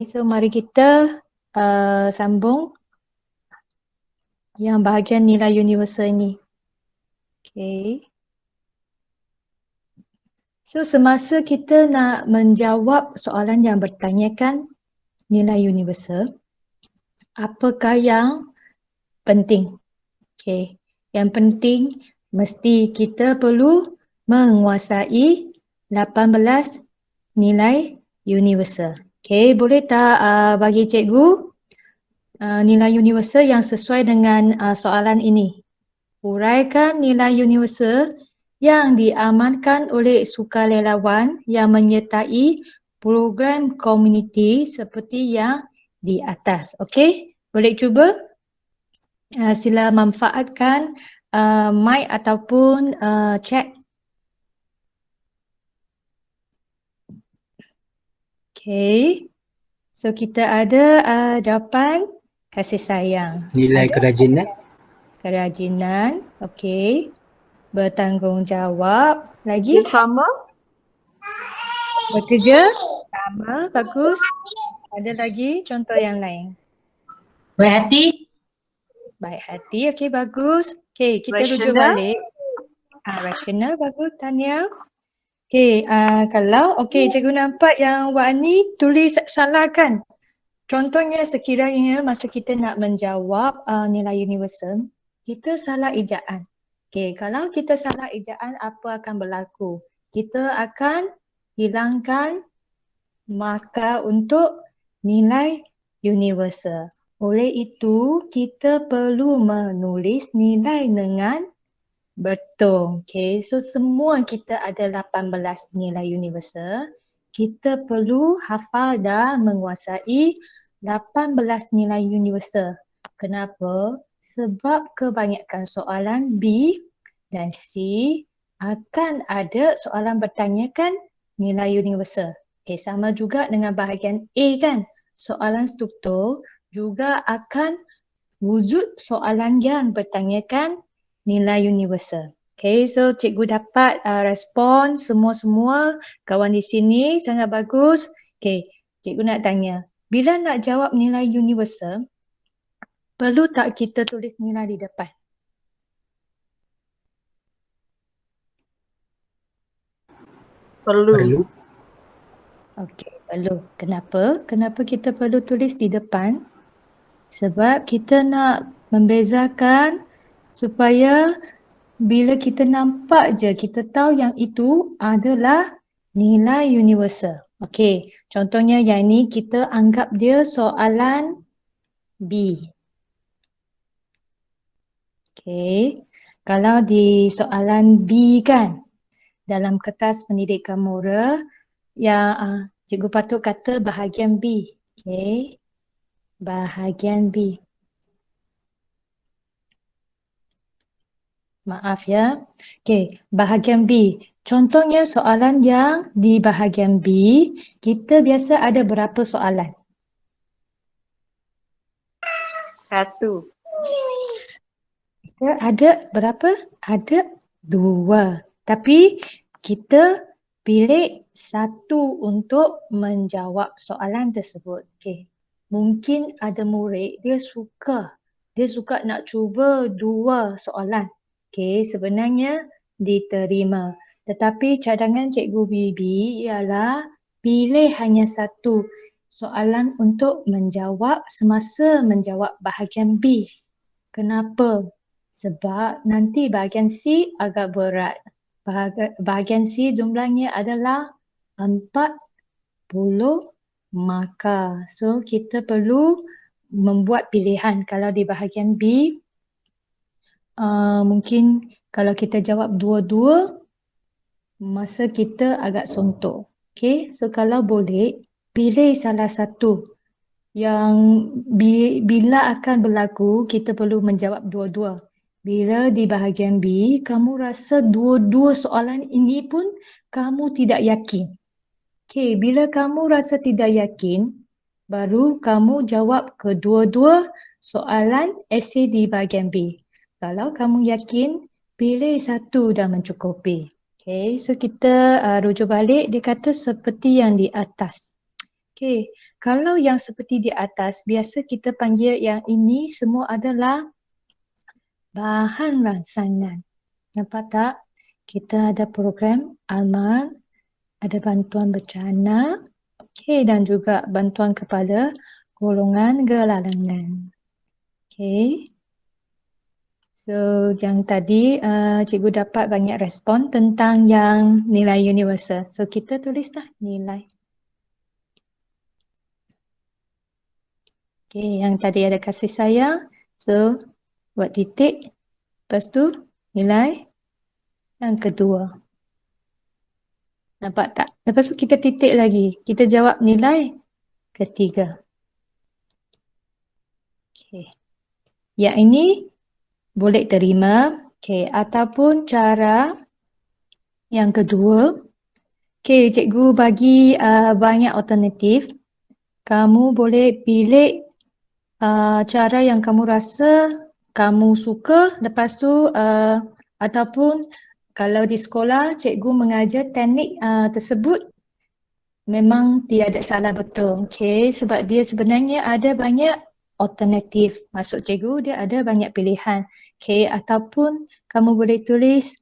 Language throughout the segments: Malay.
So mari kita sambung yang bahagian nilai universal ni. Okay. So semasa kita nak menjawab soalan yang bertanyakan nilai universal, apakah yang penting? Okay. Yang penting mesti kita perlu menguasai 18 nilai universal. Okay, boleh tak bagi cikgu nilai universal yang sesuai dengan soalan ini? Uraikan nilai universal yang diamankan oleh sukarelawan yang menyertai program komuniti seperti yang di atas. Okey, boleh cuba? Sila manfaatkan mic ataupun chat. Okey, so kita ada jawapan kasih sayang. Nilai kerajinan. Kerajinan, okey. Bertanggungjawab, lagi? Bersama. Bekerja sama, bagus. Ada lagi contoh yang lain? Baik hati. Baik hati, okey bagus. Okey, kita rujuk Rasional. balik. Rasional, bagus Tania. Okey, kalau cikgu nampak yang Wak Ani tulis salah kan? Contohnya sekiranya masa kita nak menjawab nilai universal, kita salah ejaan. Okey, kalau kita salah ejaan, apa akan berlaku? Kita akan hilangkan markah untuk nilai universal. Oleh itu, kita perlu menulis nilai dengan betul. Okay, so semua kita ada 18 nilai universal. Kita perlu hafal dan menguasai 18 nilai universal. Kenapa? Sebab kebanyakan soalan B dan C akan ada soalan bertanyakan nilai universal. Okay, sama juga dengan bahagian A kan. Soalan struktur juga akan wujud soalan yang bertanyakan nilai universal. Okay, so cikgu dapat respon semua-semua kawan di sini sangat bagus. Okay, cikgu nak tanya, bila nak jawab nilai universal, perlu tak kita tulis nilai di depan? Perlu. Okey, perlu. Kenapa? Kenapa kita perlu tulis di depan? Sebab kita nak membezakan supaya bila kita nampak je, kita tahu yang itu adalah nilai universal. Okey, contohnya yang ini kita anggap dia soalan B. Okey, kalau di soalan B kan, dalam kertas pendidikan mora, yang cikgu patut kata bahagian B. Okey, bahagian B. Maaf ya. Okey, bahagian B. Contohnya soalan yang di bahagian B, kita biasa ada berapa soalan? 1. Kita ada berapa? Ada 2. Tapi kita pilih 1 untuk menjawab soalan tersebut. Okey. Mungkin ada murid dia suka nak cuba 2 soalan. Okey, sebenarnya diterima. Tetapi cadangan Cikgu Bibi ialah pilih hanya 1 soalan untuk menjawab semasa menjawab bahagian B. Kenapa? Sebab nanti bahagian C agak berat. Bahagian C jumlahnya adalah 40 markah. So kita perlu membuat pilihan. Kalau di bahagian B, mungkin kalau kita jawab dua-dua, masa kita agak sontok. Okay, so kalau boleh, pilih salah satu yang bila akan berlaku, kita perlu menjawab dua-dua. Bila di bahagian B, kamu rasa dua-dua soalan ini pun kamu tidak yakin. Okay, bila kamu rasa tidak yakin, baru kamu jawab kedua-dua soalan esei di bahagian B. Kalau kamu yakin, pilih 1 dah mencukupi. Okay, so kita rujuk balik, dia kata seperti yang di atas. Okey, kalau yang seperti di atas, biasa kita panggil yang ini semua adalah bahan rangsangan. Nampak tak? Kita ada program amal, ada bantuan bencana, dan juga bantuan kepada golongan gelalangan. So yang tadi cikgu dapat banyak respon tentang yang nilai universal. So kita tulislah nilai. Yang tadi ada kasih sayang. So buat titik. Lepas tu nilai yang kedua. Nampak tak? Lepas tu kita titik lagi. Kita jawab nilai ketiga. Yang ini boleh terima. Ataupun cara yang kedua. Cikgu bagi banyak alternatif. Kamu boleh pilih cara yang kamu rasa kamu suka. Lepas tu ataupun kalau di sekolah cikgu mengajar teknik tersebut memang tiada salah betul. Sebab dia sebenarnya ada banyak alternatif. Maksud cikgu dia ada banyak pilihan. Ataupun kamu boleh tulis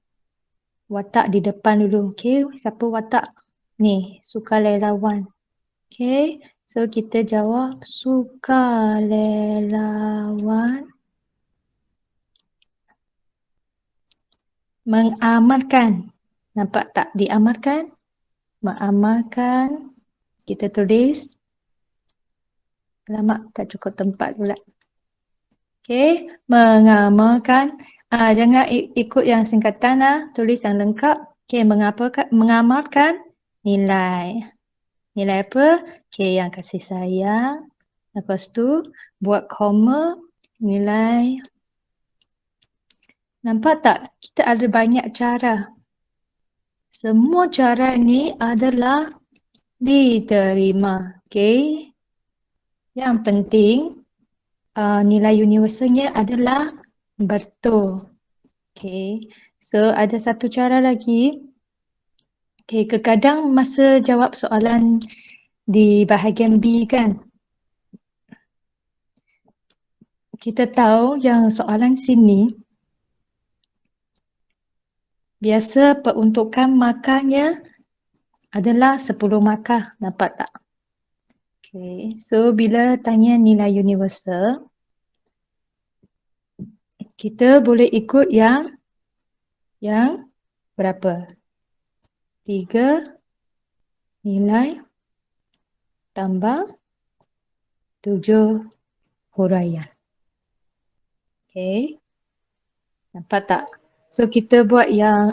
watak di depan dulu. Siapa watak? Ni, sukarelawan. So kita jawab sukarelawan mengamalkan. Nampak tak? Diamalkan. Mengamalkan. Kita tulis. Alamak, tak cukup tempat pula. Mengamalkan. Jangan ikut yang singkatan lah. Tulis yang lengkap. Mengamalkan nilai. Nilai apa? Yang kasih sayang. Lepas tu buat koma nilai. Nampak tak? Kita ada banyak cara. Semua cara ni adalah diterima. Yang penting nilai universalnya adalah betul. So ada satu cara lagi. Kadang masa jawab soalan di bahagian B kan. Kita tahu yang soalan sini biasa peruntukan markahnya adalah 10 markah. Nampak tak? So bila tanya nilai universal, kita boleh ikut yang berapa? 3 nilai tambah 7 huraian. Nampak tak? So kita buat yang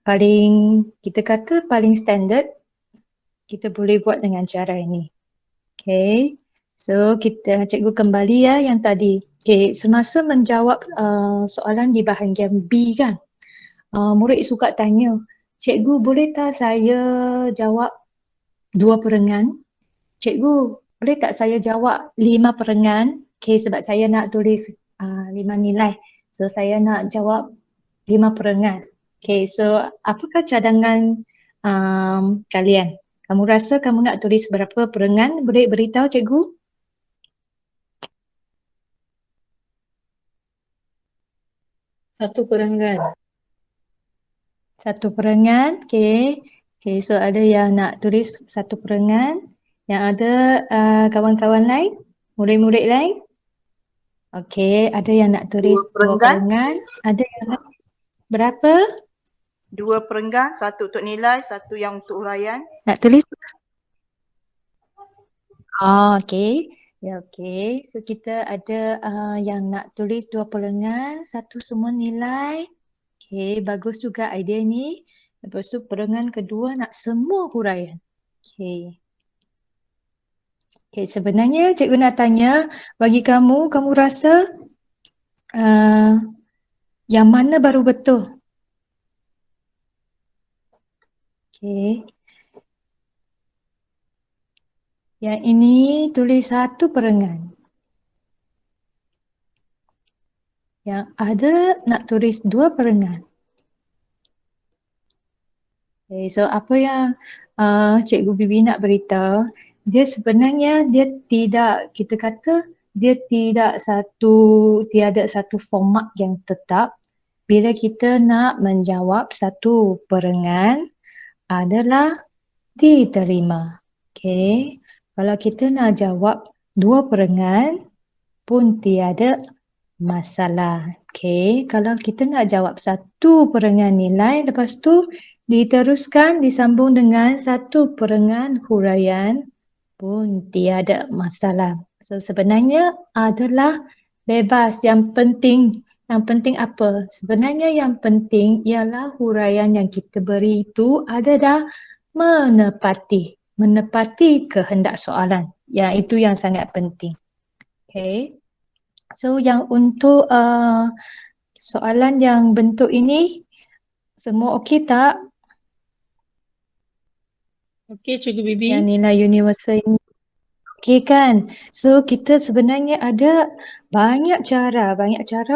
paling, kita kata paling standard, kita boleh buat dengan cara ini. So cikgu kembali ya yang tadi. Semasa menjawab soalan di bahagian B kan, murid suka tanya, cikgu boleh tak saya jawab 2 perengan? Cikgu boleh tak saya jawab 5 perengan? Sebab saya nak tulis 5 nilai. So saya nak jawab 5 perengan. So apakah cadangan kalian? Kamu rasa kamu nak tulis berapa perengan? Boleh beritahu cikgu? Satu perengan. Satu perengan. So ada yang nak tulis satu perengan. Yang ada kawan-kawan lain? Murid-murid lain? Ada yang nak tulis 2 perengan. Ada yang nak berapa? 2 perenggan, 1 untuk nilai, 1 yang untuk huraian. Nak tulis? So kita ada yang nak tulis 2 perengan, 1 semua nilai. Bagus juga idea ni. Lepas tu perengan kedua nak semua huraian. Sebenarnya cikgu nak tanya, bagi kamu rasa yang mana baru betul? Yang ini tulis 1 perengan. Yang ada nak tulis 2 perengan. Okay, so apa yang Cikgu Bibi nak beritahu, dia sebenarnya dia tidak, kita kata dia tiada satu format yang tetap. Bila kita nak menjawab satu perengan adalah diterima. Okay, kalau kita nak jawab dua perengan pun tiada masalah. Okay, kalau kita nak jawab satu perengan nilai, lepas tu diteruskan disambung dengan satu perengan huraian pun tiada masalah. So sebenarnya adalah bebas. Yang penting apa? Sebenarnya yang penting ialah huraian yang kita beri itu adalah menepati kehendak soalan. Ya, itu yang sangat penting. Okay. So yang untuk soalan yang bentuk ini semua okey tak? Okey, Cikgu Bibi. Yang nilai universal ini okey kan? So kita sebenarnya ada banyak cara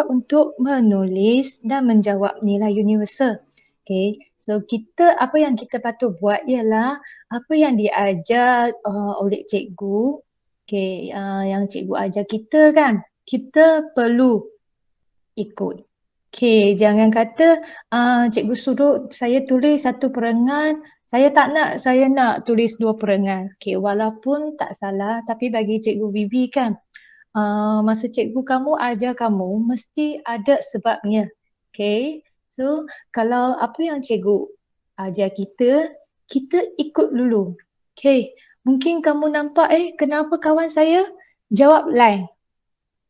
untuk menulis dan menjawab nilai universal. Okay, so apa yang kita patut buat ialah apa yang diajar oleh cikgu. Okay, yang cikgu ajar kita kan, kita perlu ikut. Okay, jangan kata cikgu suruh saya tulis satu perengan, saya nak tulis dua perengan. Okay, walaupun tak salah, tapi bagi cikgu Bibi kan, masa cikgu kamu ajar kamu, mesti ada sebabnya. Okay, so kalau apa yang cikgu ajar kita, kita ikut dulu. Okay, mungkin kamu nampak, kenapa kawan saya jawab lain?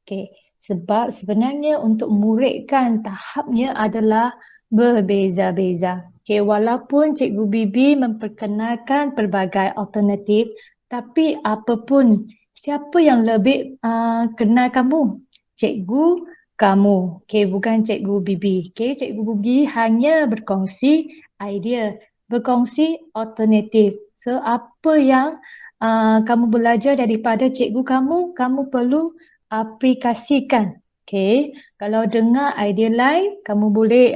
Okay, sebab sebenarnya untuk murid kan tahapnya adalah berbeza-beza. Okay, walaupun Cikgu Bibi memperkenalkan pelbagai alternatif, tapi apapun, siapa yang lebih kenal kamu? Cikgu kamu. Okay, bukan Cikgu Bibi. Okay, Cikgu Bibi hanya berkongsi idea, berkongsi alternatif. So, apa yang kamu belajar daripada cikgu kamu perlu aplikasikan. Okay, kalau dengar idea lain, kamu boleh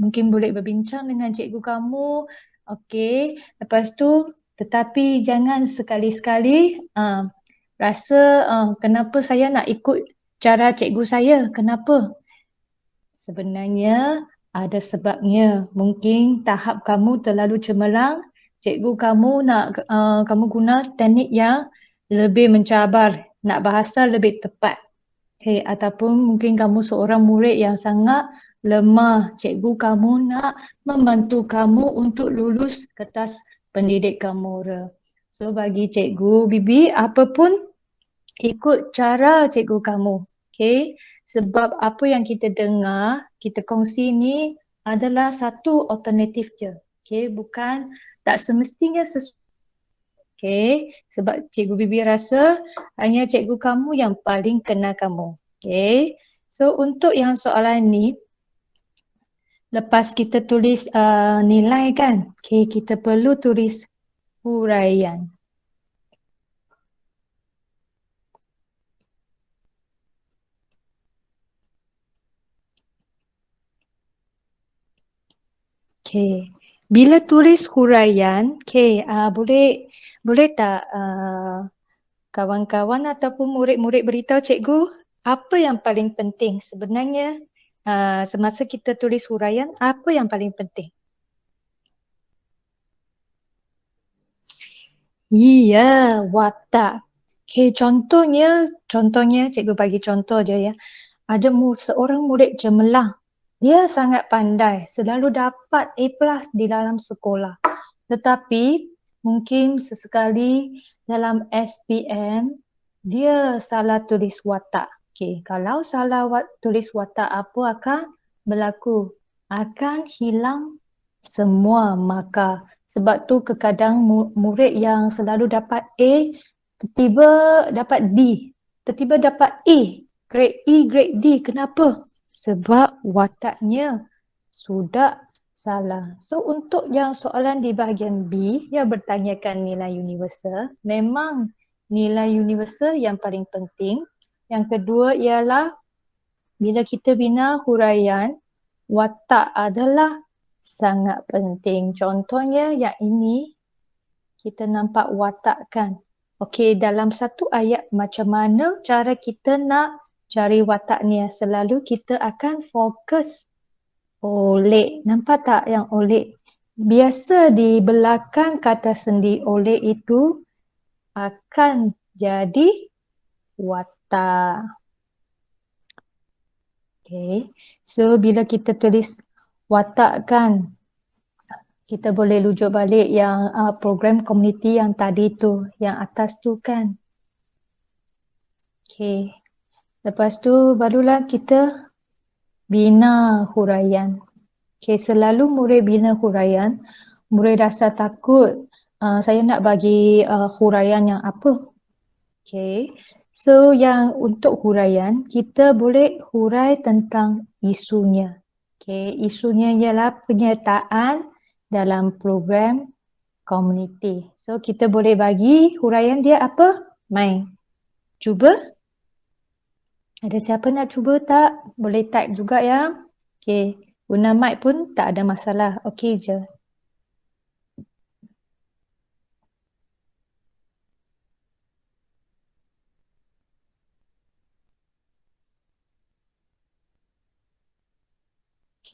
mungkin boleh berbincang dengan cikgu kamu. Okay, lepas tu tetapi jangan sekali-sekali rasa kenapa saya nak ikut cara cikgu saya, kenapa? Sebenarnya ada sebabnya. Mungkin tahap kamu terlalu cemerlang, cikgu kamu nak kamu guna teknik yang lebih mencabar, nak bahasa lebih tepat. Okay, ataupun mungkin kamu seorang murid yang sangat lemah, cikgu kamu nak membantu kamu untuk lulus kertas pendidik kamu. So bagi cikgu Bibi, apapun ikut cara cikgu kamu. Okay, sebab apa yang kita dengar, kita kongsi ni adalah satu alternatif je. Okay, bukan tak semestinya sesuai. Okay, sebab Cikgu Bibi rasa hanya cikgu kamu yang paling kenal kamu. Okay, so untuk yang soalan ni, lepas kita tulis nilai kan, okay, kita perlu tulis huraian. Okay, bila tulis huraian, okay, boleh tak kawan-kawan ataupun murid-murid beritahu cikgu apa yang paling penting sebenarnya semasa kita tulis huraian, apa yang paling penting? Iya, watak. Okay, contohnya cikgu bagi contoh je ya. Ada seorang murid cemerlang. Dia sangat pandai, selalu dapat A+ di dalam sekolah. Tetapi mungkin sesekali dalam SPM dia salah tulis watak. Okay, kalau salah tulis watak, apa akan berlaku? Akan hilang semua markah. Sebab tu kadang murid yang selalu dapat A tiba-tiba dapat D, tiba-tiba dapat A, grade E, grade D. Kenapa? Sebab wataknya sudah salah. So untuk yang soalan di bahagian B yang bertanyakan nilai universal, memang nilai universal yang paling penting. Yang kedua ialah bila kita bina huraian, watak adalah sangat penting. Contohnya yang ini, kita nampak watak kan. Okey, dalam satu ayat macam mana cara kita nak cari wataknya? Selalu kita akan fokus oleh. Nampak tak yang oleh? Biasa di belakang kata sendi oleh itu akan jadi watak. Okay. So bila kita tulis watak kan, kita boleh rujuk balik yang program komuniti yang tadi tu, yang atas tu kan. Okay. Lepas tu barulah kita bina huraian. Okay, selalu murid bina huraian, murid rasa takut saya nak bagi huraian yang apa. Okay. So yang untuk huraian, kita boleh hurai tentang isunya. Okay, isunya ialah penyertaan dalam program komuniti. So kita boleh bagi huraian dia apa? Mai. Cuba. Ada siapa nak cuba tak? Boleh type juga ya. Okay, guna mic pun tak ada masalah. Okay je.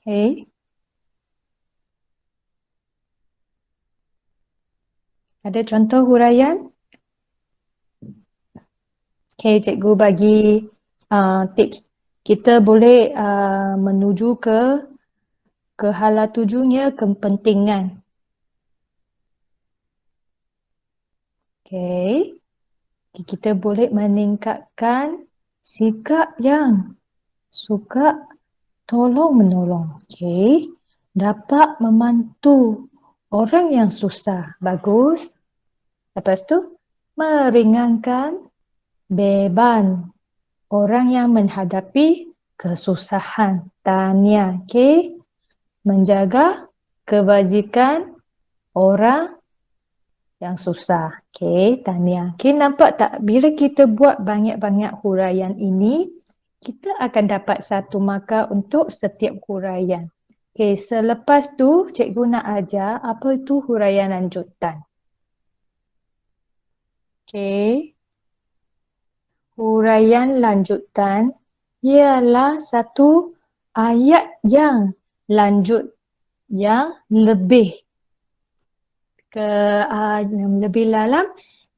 Okay. Ada contoh huraian? Okay, cikgu bagi tips. Kita boleh menuju ke hala tujunya kepentingan. Okay. Kita boleh meningkatkan sikap yang suka tolong-menolong. Okay. Dapat membantu orang yang susah. Bagus. Lepas tu, meringankan beban orang yang menghadapi kesusahan. Tahniah. Okay. Menjaga kebajikan orang yang susah. Okay. Tahniah. Okay. Nampak tak? Bila kita buat banyak-banyak huraian ini, kita akan dapat satu markah untuk setiap huraian. Okay, selepas tu cikgu nak ajar apa itu huraian lanjutan. Okay. Huraian lanjutan ialah satu ayat yang lanjut, yang lebih lebih dalam,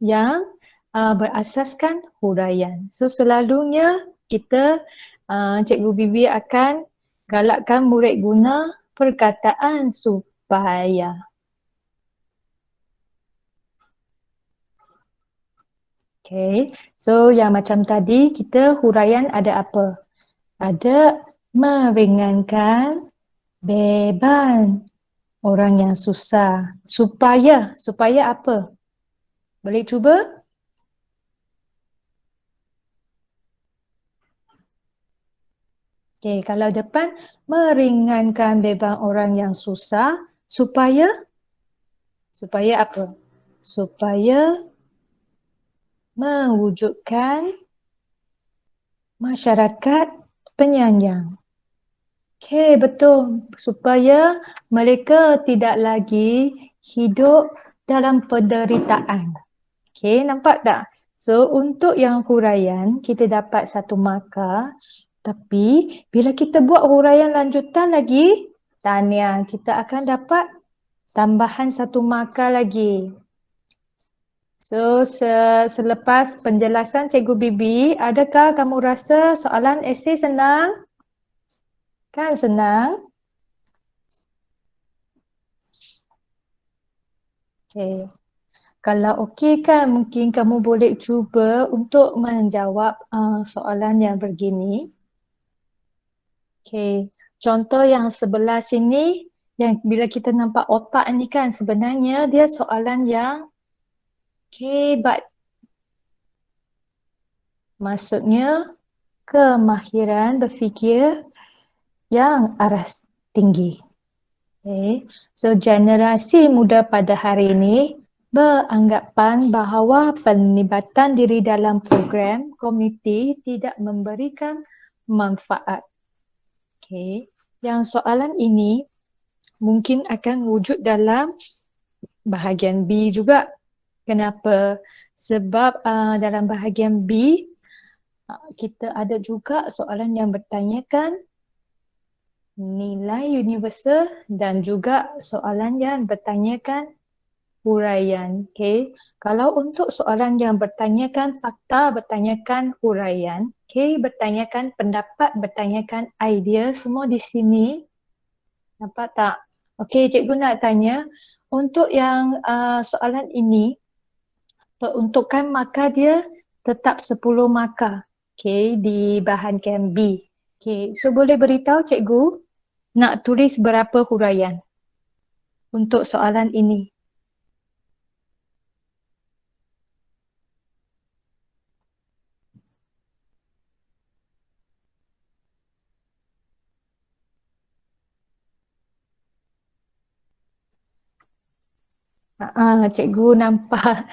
yang berasaskan huraian. So selalunya kita Cikgu Bibi akan galakkan murid guna perkataan supaya. Okay, so yang macam tadi kita huraian ada apa? Ada meringankan beban orang yang susah. Supaya apa? Boleh cuba? Okay, kalau depan meringankan beban orang yang susah, supaya apa? Supaya mewujudkan masyarakat penyayang. Okay, betul. Supaya mereka tidak lagi hidup dalam penderitaan. Okay, nampak tak? So, untuk yang huraian, kita dapat satu markah. Tapi bila kita buat huraian lanjutan lagi, tahniah, kita akan dapat tambahan satu markah lagi. So selepas penjelasan Cikgu Bibi, adakah kamu rasa soalan esei senang? Kan senang? Okay. Kalau okey kan, mungkin kamu boleh cuba untuk menjawab soalan yang begini. Okay, contoh yang sebelah sini, yang bila kita nampak otak ni kan, sebenarnya dia soalan yang hebat. Maksudnya, kemahiran berfikir yang aras tinggi. Okay. So, generasi muda pada hari ini beranggapan bahawa penlibatan diri dalam program komuniti tidak memberikan manfaat. Okay. Yang soalan ini mungkin akan wujud dalam bahagian B juga. Kenapa? Sebab dalam bahagian B kita ada juga soalan yang bertanyakan nilai universal dan juga soalan yang bertanyakan huraian. Okay. Kalau untuk soalan yang bertanyakan fakta, bertanyakan huraian, okay, bertanyakan pendapat, bertanyakan idea, semua di sini. Nampak tak? Okay, cikgu nak tanya, untuk yang soalan ini, peruntukan markah dia tetap 10 markah, okay, di bahan Camp B. Okay, so boleh beritahu cikgu nak tulis berapa huraian untuk soalan ini? Cikgu nampak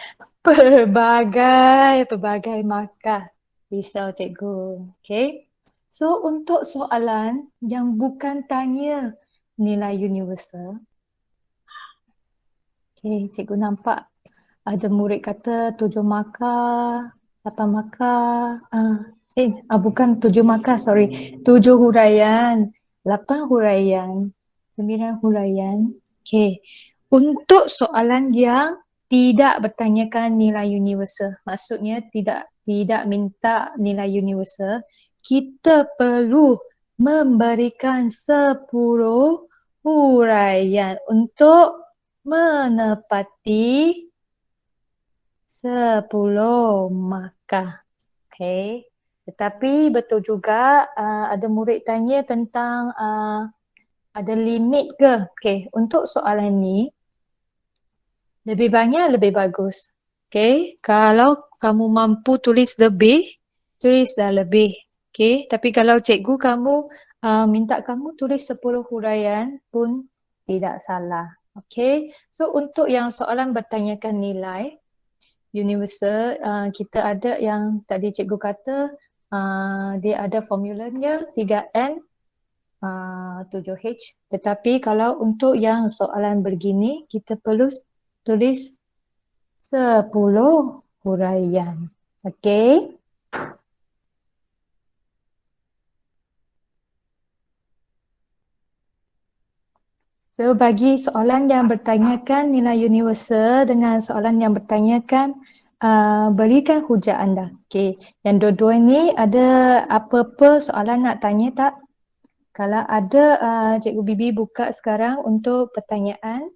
pelbagai markah. Risau cikgu. Okay. So untuk soalan yang bukan tanya nilai universal. Okay, cikgu nampak ada murid kata 7 markah, 8 markah. Bukan 7 markah, sorry. 7 huraian, 8 huraian, 9 huraian. Okay. Untuk soalan yang tidak bertanyakan nilai universal, maksudnya tidak minta nilai universal, kita perlu memberikan 10 huraian untuk menepati 10 markah. Okay. Tetapi betul juga ada murid tanya tentang ada limit ke? Okay. Untuk soalan ni, lebih banyak lebih bagus. Okay. Kalau kamu mampu tulis lebih, tulislah lebih. Okay. Tapi kalau cikgu kamu minta kamu tulis 10 huraian pun tidak salah. Okay. So untuk yang soalan bertanyakan nilai universal, kita ada yang tadi cikgu kata dia ada formulanya 3N 7H. Tetapi kalau untuk yang soalan begini, kita perlu tulis 10 huraian. Okay. So bagi soalan yang bertanyakan nilai universal dengan soalan yang bertanyakan berikan hujah anda. Okay. Yang dua-dua ni ada apa-apa soalan nak tanya tak? Kalau ada, Cikgu Bibi buka sekarang untuk pertanyaan.